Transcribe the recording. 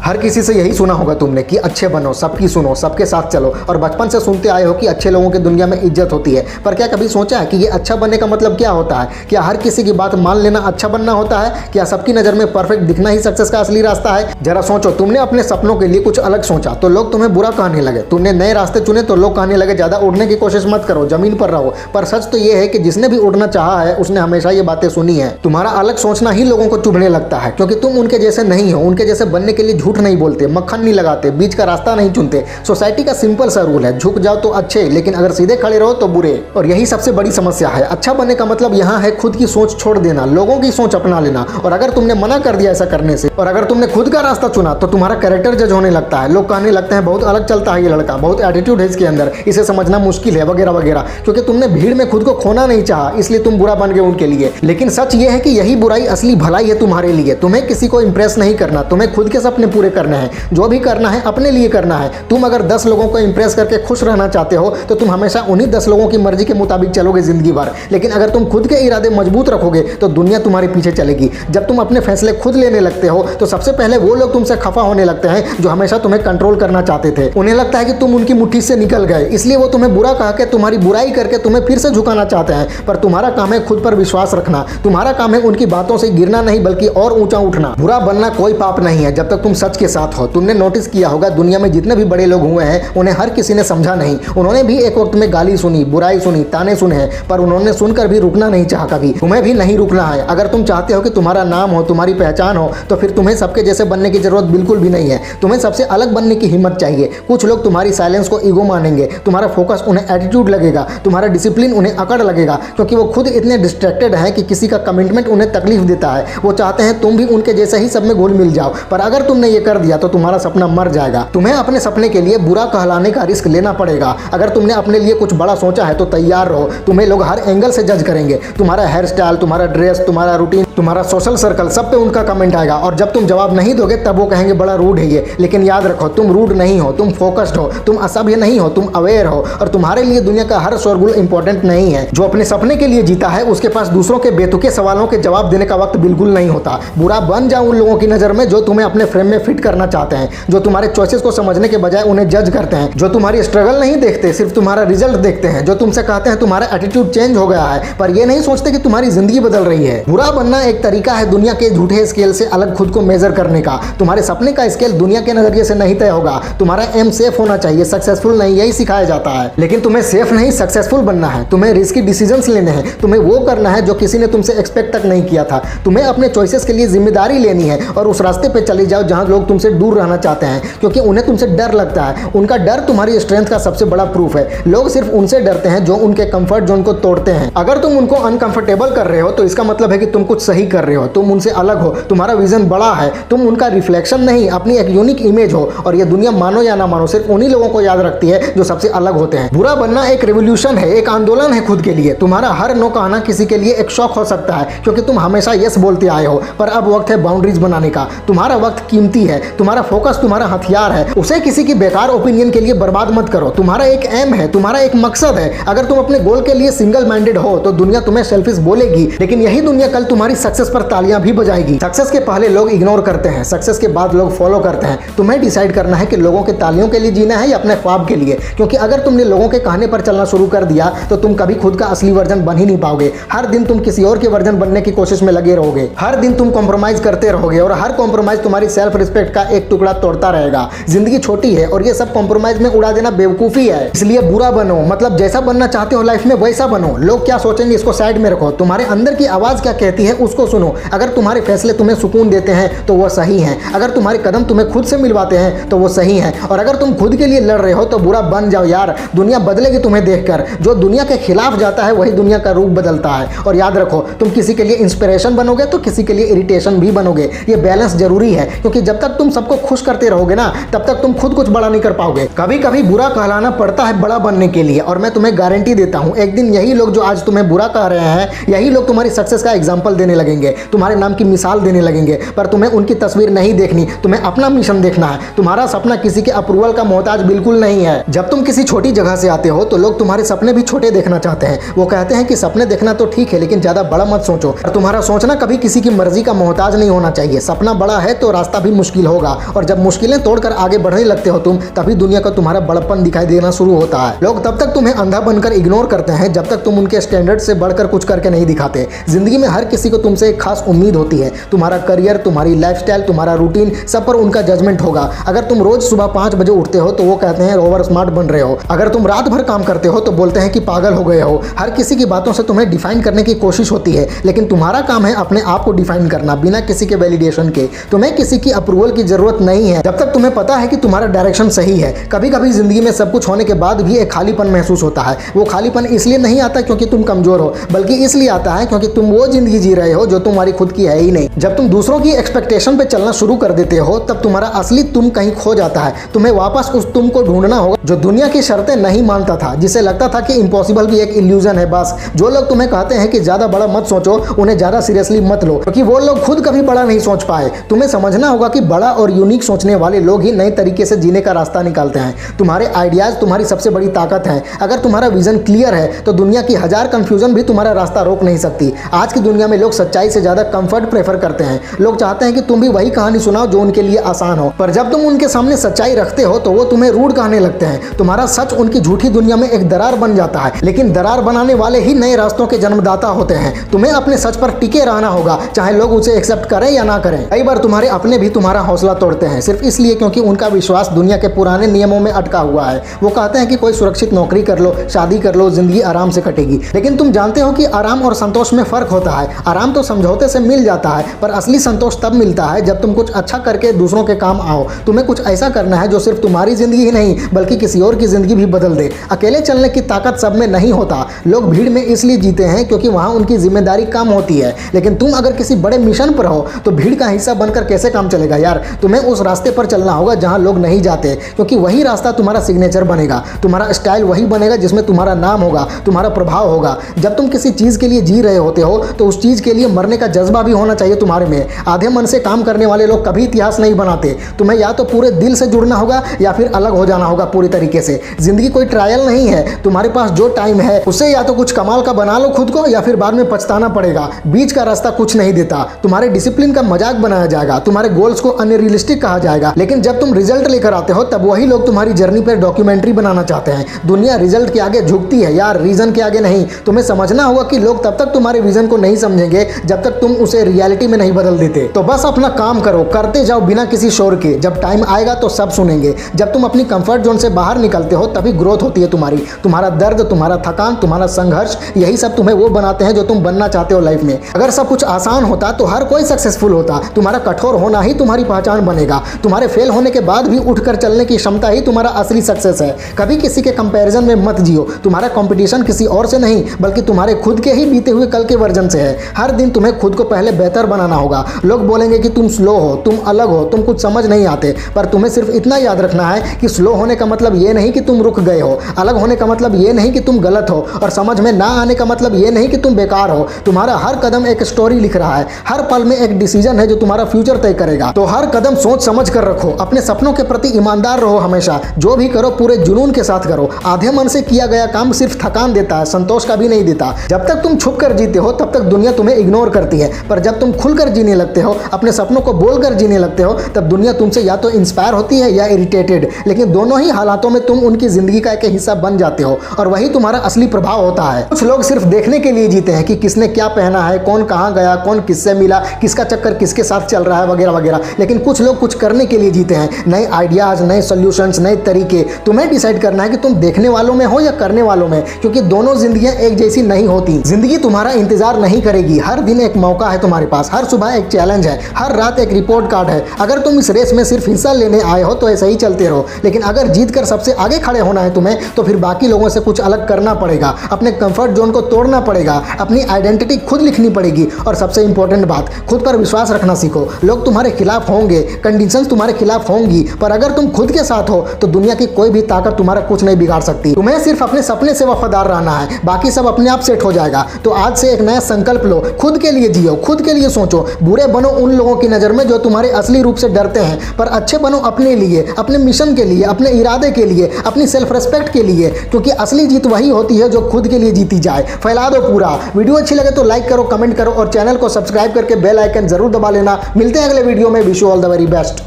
हर किसी से यही सुना होगा तुमने कि अच्छे बनो, सबकी सुनो, सबके साथ चलो, और बचपन से सुनते आए हो कि अच्छे लोगों की दुनिया में इज्जत होती है। पर क्या कभी सोचा है कि ये अच्छा बनने का मतलब क्या होता है? क्या हर किसी की बात मान लेना अच्छा बनना होता है? क्या सबकी नज़र में परफेक्ट दिखना ही सक्सेस का असली रास्ता है? जरा सोचो, तुमने अपने सपनों के लिए कुछ अलग सोचा तो लोग तुम्हें बुरा कहने लगे, तुमने नए रास्ते चुने तो लोग कहने लगे ज़्यादा उड़ने की कोशिश मत करो, जमीन पर रहो। पर सच तो ये है कि जिसने भी उड़ना चाहा है उसने हमेशा ये बातें सुनी है। तुम्हारा अलग सोचना ही लोगों को चुभने लगता है, क्योंकि तुम उनके जैसे नहीं हो। उनके जैसे बनने के लिए झूठ नहीं बोलते, मक्खन नहीं लगाते, बीच का रास्ता नहीं चुनते। सोसाइटी का सिंपल सा रूल है, झुक जाओ तो अच्छे, लेकिन अगर सीधे खड़े रहो तो बुरे। और यही सबसे बड़ी समस्या है। अच्छा बनने का मतलब यहाँ है खुद की सोच छोड़ देना, लोगों की सोच अपना लेना। और अगर तुमने मना कर दिया ऐसा करने से, और अगर तुमने खुद का रास्ता चुना, तो तुम्हारा कैरेक्टर जज होने लगता है। लोग कहने लगते हैं बहुत अलग चलता है ये लड़का, बहुत एटीट्यूड है इसके अंदर, इसे समझना मुश्किल है, वगैरह वगैरह। क्योंकि तुमने भीड़ में खुद को खोना नहीं चाहा, इसलिए तुम बुरा बन गए उनके लिए। लेकिन सच ये है कि यही बुराई असली भलाई है तुम्हारे लिए। तुम्हें किसी को इंप्रेस नहीं करना, तुम्हें खुद के सपने पूरे करने हैं। जो भी करना है अपने लिए करना है। तुम अगर 10 लोगों को इंप्रेस करके खुश रहना चाहते हो तो तुम हमेशा उन्हीं 10 लोगों की मर्जी के मुताबिक चलोगे जिंदगी भर। लेकिन अगर तुम खुद के इरादे मजबूत रखोगे तो दुनिया तुम्हारे पीछे चलेगी। जब तुम अपने फैसले खुद लेने लगते हो तो सबसे पहले वो लोग तुमसे खफा होने लगते हैं जो हमेशा तुम्हें कंट्रोल करना चाहते थे। उन्हें लगता है कि तुम उनकी मुट्ठी से निकल गए, इसलिए वो तुम्हें बुरा कह के, तुम्हारी बुराई करके तुम्हें फिर से झुकाना चाहते हैं। पर तुम्हारा काम है खुद पर विश्वास रखना। तुम्हारा काम है उनकी बातों से गिरना नहीं, बल्कि और ऊंचा उठना। बुरा बनना कोई पाप नहीं है जब तक तुम सच के साथ हो। तुमने नोटिस किया होगा दुनिया में जितने भी बड़े लोग हुए हैं उन्हें हर किसी ने समझा नहीं। उन्होंने भी एक वक्त में गाली सुनी, बुराई सुनी, ताने सुने हैं, पर उन्होंने सुनकर भी रुकना नहीं चाहा कभी। तुम्हें भी नहीं रुकना है। अगर तुम चाहते हो कि तुम्हारा नाम हो, तुम्हारी पहचान हो, तो फिर तुम्हें सबके जैसे बनने की जरूरत बिल्कुल भी नहीं है। तुम्हें सबसे अलग बनने की हिम्मत चाहिए। कुछ लोग तुम्हारी साइलेंस को ईगो मानेंगे, तुम्हारा फोकस उन्हें एटीट्यूड लगेगा, तुम्हारा डिसिप्लिन उन्हें अकड़ लगेगा, क्योंकि वो खुद इतने डिस्ट्रैक्टेड हैं कि किसी का कमिटमेंट उन्हें तकलीफ देता है। वो चाहते हैं तुम भी उनके जैसे ही सब में घुल मिल जाओ, पर अगर तुमने ये कर दिया तो तुम्हारा सपना मर जाएगा। तुम्हें अपने सपने के लिए बुरा कहलाने का रिस्क लेना पड़ेगा। अगर तुमने अपने लिए कुछ बड़ा सोचा है तो तैयार रहो। तुम्हें लोग हर एंगल से जज करेंगे। तुम्हारा हेयर स्टाइल, तुम्हारा ड्रेस, तुम्हारा रूटीन, तुम्हारा सोशल सर्कल, सब पे उनका कमेंट आएगा। और जब तुम जवाब नहीं दोगे तब वो कहेंगे बड़ा रूड है ये। लेकिन याद रखो, तुम रूड नहीं हो, तुम फोकस्ड हो, तुम असभ्य नहीं हो, तुम अवेयर हो। और तुम्हारे लिए दुनिया का हर शोरगुल इंपॉर्टेंट नहीं है। जो अपने सपने के लिए जीता है उसके पास दूसरों के बेतुके सवालों के जवाब देने का वक्त बिल्कुल नहीं होता। बुरा बन जाओ उन लोगों की नजर में जो तुम्हें अपने फ्रेम में फिट करना चाहते हैं, जो तुम्हारे चॉइसेस को समझने के बजाय उन्हें जज करते हैं, जो तुम्हारी स्ट्रगल नहीं देखते, सिर्फ तुम्हारा रिजल्ट देखते हैं, जो तुमसे कहते हैं तुम्हारा एटीट्यूड चेंज हो गया है, पर ये नहीं सोचते कि तुम्हारी जिंदगी बदल रही है। बुरा बनना एक तरीका है दुनिया के झूठे स्केल से अलग खुद को मेजर करने का। तुम्हारे सपने का स्केल दुनिया के नजरिए से नहीं तय होगा। तुम्हारा एम सेफ होना चाहिए, सक्सेसफुल नहीं, यही सिखाया जाता है। लेकिन तुम्हें सेफ नहीं, सक्सेसफुल बनना है। तुम्हें रिस्की डिसीजंस लेने हैं। तुम्हें वो करना है जो किसी ने तुमसे एक्सपेक्ट तक नहीं किया था। तुम्हें अपने चॉइसेस के लिए जिम्मेदारी लेनी है और उस रास्ते पे चले जाओ जहां लोग तुमसे दूर रहना चाहते हैं, क्योंकि उन्हें तुमसे डर लगता है। उनका डर तुम्हारी स्ट्रेंथ का सबसे बड़ा प्रूफ है। लोग सिर्फ उनसे डरते हैं जो उनके कंफर्ट जोन को तोड़ते हैं। अगर तुम उनको अनकंफर्टेबल कर रहे हो तो इसका मतलब है कि तुम कुछ सही कर रहे हो, तुम उनसे अलग हो, तुम्हारा विजन बड़ा है, तुम उनका रिफ्लेक्शन नहीं, अपनी एक यूनिक इमेज हो। और ये दुनिया मानो या ना मानो सिर्फ उन्हीं लोगों को याद रखती है जो सबसे अलग होते हैं। बुरा बनना एक रिवोल्यूशन है, एक आंदोलन है खुद के लिए। तुम्हारा हर नो कहना किसी के लिए एक शौक हो सकता है, क्योंकि तुम हमेशा यस बोलते आए हो। पर अब वक्त है बाउंड्रीज बनाने का। तुम्हारा वक्त कीमती है, तुम्हारा फोकस तुम्हारा हथियार है। उसे किसी की बेकार ओपिनियन के लिए बर्बाद मत करो। तुम्हारा एक एम है, तुम्हारा एक मकसद है। अगर तुम अपने गोल के लिए सिंगल माइंडेड हो तो दुनिया तुम्हें सेल्फिश बोलेगी, लेकिन यही दुनिया कल तुम्हारी सक्सेस पर तालियां भी बजाएगी। सक्सेस के पहले लोग इग्नोर करते हैं, सक्सेस के बाद लोग फॉलो करते हैं। तुम्हें डिसाइड करना है कि लोगों के तालियों के लिए जीना है या अपने ख्वाब के लिए, क्योंकि अगर तुमने लोगों के कहने पर चलना शुरू कर दिया तो तुम कभी खुद का असली वर्जन बन ही नहीं पाओगे। हर दिन तुम किसी और के वर्जन बनने की कोशिश में लगे रहोगे। हर दिन तुम कॉम्प्रोमाइज करते रहोगे और हर कॉम्प्रोमाइज तुम्हारी सेल्फ रिस्पेक्ट का एक टुकड़ा तोड़ता रहेगा। जिंदगी छोटी है और ये सब कॉम्प्रोमाइज में उड़ा देना बेवकूफी है। इसलिए बुरा बनो, मतलब जैसा बनना चाहते हो लाइफ में वैसा बनो। लोग क्या सोचेंगे इसको साइड में रखो। तुम्हारे अंदर की आवाज क्या कहती है उसको सुनो। अगर तुम्हारे फैसले तुम्हें सुकून देते हैं तो वो सही हैं। अगर तुम्हारे कदम तुम्हें खुद से मिलवाते हैं तो वो सही हैं। और अगर तुम खुद के लिए लड़ रहे हो तो बुरा बन जाओ यार। दुनिया बदलेगी तुम्हें देखकर। जो दुनिया के खिलाफ जाता है वही दुनिया का रूप बदलता है। और याद रखो, तुम किसी के लिए इंस्पिरेशन बनोगे तो किसी के लिए इरिटेशन भी बनोगे। ये बैलेंस जरूरी है, क्योंकि जब तक तुम सबको खुश करते रहोगे ना तब तक तुम खुद कुछ बड़ा नहीं कर पाओगे। कभी कभी बुरा कहलाना पड़ता है बड़ा बनने के लिए, और मैं तुम्हें गारंटी देता हूं एक दिन यही लोग जो आज तुम्हें बुरा कह रहे हैं यही लोग तुम्हारी सक्सेस का एग्जाम्पल देने लगेंगे, तुम्हारे नाम की मिसाल देने लगेंगे। पर तुम्हें उनकी तस्वीर नहीं देखनी, तुम्हें अपना मिशन देखना है। तुम्हारा सपना किसी के अप्रूवल का मोहताज बिल्कुल नहीं है। जब तुम किसी छोटी जगह से आते हो तो लोग तुम्हारे सपने भी छोटे देखना चाहते हैं। वो कहते हैं कि सपने देखना तो ठीक है लेकिन ज्यादा बड़ा मत सोचो। और तुम्हारा सोचना कभी किसी की मर्जी का मोहताज नहीं होना चाहिए। सपना बड़ा है तो रास्ता भी मुश्किल मुश्किल होगा, और जब मुश्किलें तोड़कर आगे बढ़ने लगते हो तुम, तभी दुनिया का तुम्हारा बड़प्पन दिखाई देना शुरू होता है। लोग तब तक तुम्हें अंधा बनकर इग्नोर करते हैं जब तक तुम उनके स्टैंडर्ड से बढ़कर कुछ करके नहीं दिखाते। जिंदगी में हर किसी को तुमसे एक खास उम्मीद होती है। तुम्हारा करियर, तुम्हारी लाइफस्टाइल, तुम्हारा रूटीन, सब पर उनका जजमेंट होगा। अगर तुम रोज सुबह 5 बजे उठते हो तो वो कहते हैं ओवर स्मार्ट बन रहे हो। अगर तुम रात भर काम करते हो तो बोलते हैं कि पागल हो गए हो। हर किसी की बातों से तुम्हें डिफाइन करने की कोशिश होती है, लेकिन तुम्हारा काम है अपने आप को डिफाइन करना बिना किसी के वैलिडेशन के। तुम्हें किसी की अप्रूवल की जरूरत नहीं है जब तक तुम्हें पता है कि तुम्हारा डायरेक्शन सही है। कभी कभी जिंदगी में सब कुछ होने के बाद भी एक खालीपन महसूस होता है। वो खालीपन इसलिए नहीं आता क्योंकि तुम कमजोर हो, बल्कि इसलिए आता है क्योंकि तुम वो जिंदगी जी रहे हो जो तुम्हारी खुद की है ही नहीं। जब तुम दूसरों की एक्सपेक्टेशन पे चलना शुरू कर देते हो तब तुम्हारा असली तुम कहीं खो जाता है। तुम्हें वापस उस तुम को ढूंढना होगा जो दुनिया की शर्तें नहीं मानता था, जिसे लगता था कि इम्पॉसिबल भी एक इल्यूजन है। बस जो लोग तुम्हें कहते हैं कि ज्यादा बड़ा मत सोचो, उन्हें ज्यादा सीरियसली मत लो, क्योंकि वो लोग खुद कभी बड़ा नहीं सोच पाए। तुम्हें समझना होगा कि बड़ा और यूनिक सोचने वाले लोग ही नए तरीके से जीने का रास्ता निकालते हैं। तुम्हारे आइडियाज तुम्हारी सबसे बड़ी ताकत है। अगर तुम्हारा विजन क्लियर है तो दुनिया की 1000 कंफ्यूजन भी तुम्हारा रास्ता रोक नहीं सकती। आज की दुनिया में लोग सच्चाई से ज्यादा कंफर्ट प्रेफर करते हैं। लोग चाहते हैं कि तुम भी वही कहानी सुनाओ जो उनके लिए आसान हो, पर जब तुम उनके सामने सच्चाई रखते हो तो वो तुम्हें रूड कहने लगते हैं। तुम्हारा सच उनकी झूठी दुनिया में एक दरार बन जाता है, लेकिन दरार बनाने वाले ही नए रास्तों के जन्मदाता होते हैं। तुम्हें अपने सच पर टिके रहना होगा, चाहे लोग उसे एक्सेप्ट करें या ना करें। कई बार तुम्हारे अपने भी तुम्हारा हौसला तोड़ते हैं, सिर्फ इसलिए क्योंकि उनका विश्वास दुनिया के पुराने नियमों में अटका हुआ है। वो कहते हैं कि कोई सुरक्षित नौकरी कर लो, शादी कर लो, जिंदगी आराम से कटेगी। लेकिन तुम जानते हो कि आराम और संतोष में फर्क होता है। आराम तो समझौते से मिल जाता है, पर असली संतोष तब मिलता है जब तुम कुछ अच्छा करके दूसरों के काम आओ। तुम्हें कुछ ऐसा करना है जो सिर्फ तुम्हारी जिंदगी ही नहीं बल्कि किसी और की जिंदगी भी बदल दे। अकेले चलने की ताकत सब में नहीं होता। लोग भीड़ में इसलिए जीते हैं क्योंकि वहां उनकी जिम्मेदारी कम होती है, लेकिन तुम अगर किसी बड़े मिशन पर हो तो भीड़ का हिस्सा बनकर कैसे काम चलेगा यार। तुम्हें उस रास्ते पर चलना होगा जहां लोग नहीं जाते, क्योंकि वही रास्ता तुम्हारा सिग्नेचर बनेगा। तुम्हारा स्टाइल वही बनेगा जिसमें तुम्हारा नाम होगा, तुम्हारा प्रभाव होगा। जब तुम किसी चीज के लिए जी रहे होते हो तो उस चीज के लिए मरने का जज्बा भी होना चाहिए तुम्हारे में। आधे मन से काम करने वाले लोग कभी इतिहास नहीं बनाते। तुम्हें या तो पूरे दिल से जुड़ना होगा या फिर अलग हो जाना होगा पूरी तरीके से। जिंदगी कोई ट्रायल नहीं है। तुम्हारे पास जो टाइम है उससे या तो कुछ कमाल का बना लो खुद को, या फिर बाद में पछताना पड़ेगा। बीच का रास्ता कुछ नहीं देता। तुम्हारे डिसिप्लिन का मजाक बनाया जाएगा, तुम्हारे गोल्स को अनरियलिस्टिक कहा जाएगा, लेकिन जब तुम रिजल्ट लेकर आते हो तब वही लोग तुम्हारी जर्नी पर डॉक्यूमेंट्री बनाना चाहते हैं। दुनिया रिजल्ट के आगे झुकती है यार, रीजन के आगे नहीं। तुम्हें समझना होगा कि लोग तब तक तुम्हारे विजन को नहीं समझेंगे जब तक तुम उसे रियलिटी में नहीं बदल देते। तो बस अपना काम करो, करते जाओ बिना किसी शोर के। जब टाइम आएगा तो सब सुनेंगे। जब तुम अपनी कंफर्ट जोन से बाहर निकलते हो तभी ग्रोथ होती है तुम्हारी। तुम्हारा दर्द, तुम्हारा थकान, तुम्हारा संघर्ष, यही सब तुम्हें वो बनाते हैं जो तुम बनना चाहते हो लाइफ में। अगर सब कुछ आसान होता तो हर कोई सक्सेसफुल होता। तुम्हारा कठोर होना ही तुम्हारी पहचान बनेगा। तुम्हारे फेल होने के बाद भी उठकर चलने की क्षमता ही तुम्हारा असली सक्सेस है। कभी किसी के कंपैरिजन में मत जियो। तुम्हारा कंपटीशन किसी और से नहीं बल्कि तुम्हारे खुद के ही बीते हुए कल के वर्जन से है। हर दिन तुम्हें खुद को पहले बेहतर बनाना होगा। लोग बोलेंगे कि तुम स्लो हो, तुम अलग हो, तुम कुछ समझ नहीं आते, पर तुम्हें सिर्फ इतना याद रखना है कि स्लो होने का मतलब ये नहीं कि तुम रुक गए हो, अलग होने का मतलब ये नहीं कि तुम गलत हो, और समझ में ना आने का मतलब ये नहीं कि तुम बेकार हो। तुम्हारा हर कदम एक स्टोरी लिख रहा है। हर पल में एक डिसीजन है जो तुम्हारा फ्यूचर तय करेगा। तो हर कदम सोच समझ कर रखो। अपने सपनों के प्रति ईमानदार रहो हमेशा। जो भी करो पूरे जुनून के साथ करो। आधे मन से किया गया काम सिर्फ थकान देता है, संतोष का भी नहीं देता। जब तक तुम छुप कर जीते हो तब तक दुनिया तुम्हें इग्नोर करती है, पर जब तुम खुलकर जीने लगते हो, अपने सपनों को बोलकर जीने लगते हो, तब दुनिया तुमसे या तो इंस्पायर होती है या इरिटेटेड, लेकिन दोनों ही हालातों में तुम उनकी जिंदगी का एक हिस्सा बन जाते हो, और वही तुम्हारा असली प्रभाव होता है। कुछ लोग सिर्फ देखने के लिए जीते हैं कि किसने क्या पहना है, कौन कहाँ गया, कौन किससे मिला, किसका चक्कर किसके साथ चल रहा है, वगैरह वगैरह। लेकिन कुछ लोग कुछ करने के लिए जीते हैं। नए आइडियाज, नए सॉल्यूशंस, नए तरीके। तुम्हें डिसाइड करना है कि तुम देखने वालों में हो या करने वालों में, क्योंकि दोनों जिंदगियां एक जैसी नहीं होती। जिंदगी तुम्हारा इंतजार नहीं करेगी। हर दिन एक मौका है तुम्हारे पास, हर सुबह एक चैलेंज है, हर रात एक रिपोर्ट कार्ड है। अगर तुम इस रेस में सिर्फ हिस्सा लेने आए हो तो ऐसे ही चलते रहो, लेकिन अगर जीत कर सबसे आगे खड़े होना है तुम्हें, तो फिर बाकी लोगों से कुछ अलग करना पड़ेगा। अपने कंफर्ट जोन को तोड़ना पड़ेगा, अपनी आइडेंटिटी खुद लिखनी पड़ेगी, और सबसे इंपॉर्टेंट बात, खुद पर विश्वास रखना सीखो। लोग तुम्हारे खिलाफ होंगे, कंडीशंस तुम्हारे खिलाफ होंगी, पर अगर तुम खुद के साथ हो तो दुनिया की कोई भी ताकत तुम्हारा कुछ नहीं बिगाड़ सकती। तुम्हें सिर्फ अपने सपने से वफादार रहना है, बाकी सब अपने आप सेट हो जाएगा। तो आज से एक नया संकल्प लो, खुद के लिए जियो, खुद के लिए सोचो। बुरे बनो उन लोगों की नज़र में जो तुम्हारे असली रूप से डरते हैं, पर अच्छे बनो अपने लिए, अपने मिशन के लिए, अपने इरादे के लिए, अपनी सेल्फ रेस्पेक्ट के लिए, क्योंकि असली जीत वही होती है जो खुद के लिए जीती जाए। फैला दो पूरा। वीडियो अच्छी लगे तो लाइक करो, कमेंट करो, और चैनल को सब्सक्राइब करके बेल आइकन जरूर दबा लेना। मिलते हैं अगले वीडियो में। Wish you all the very best.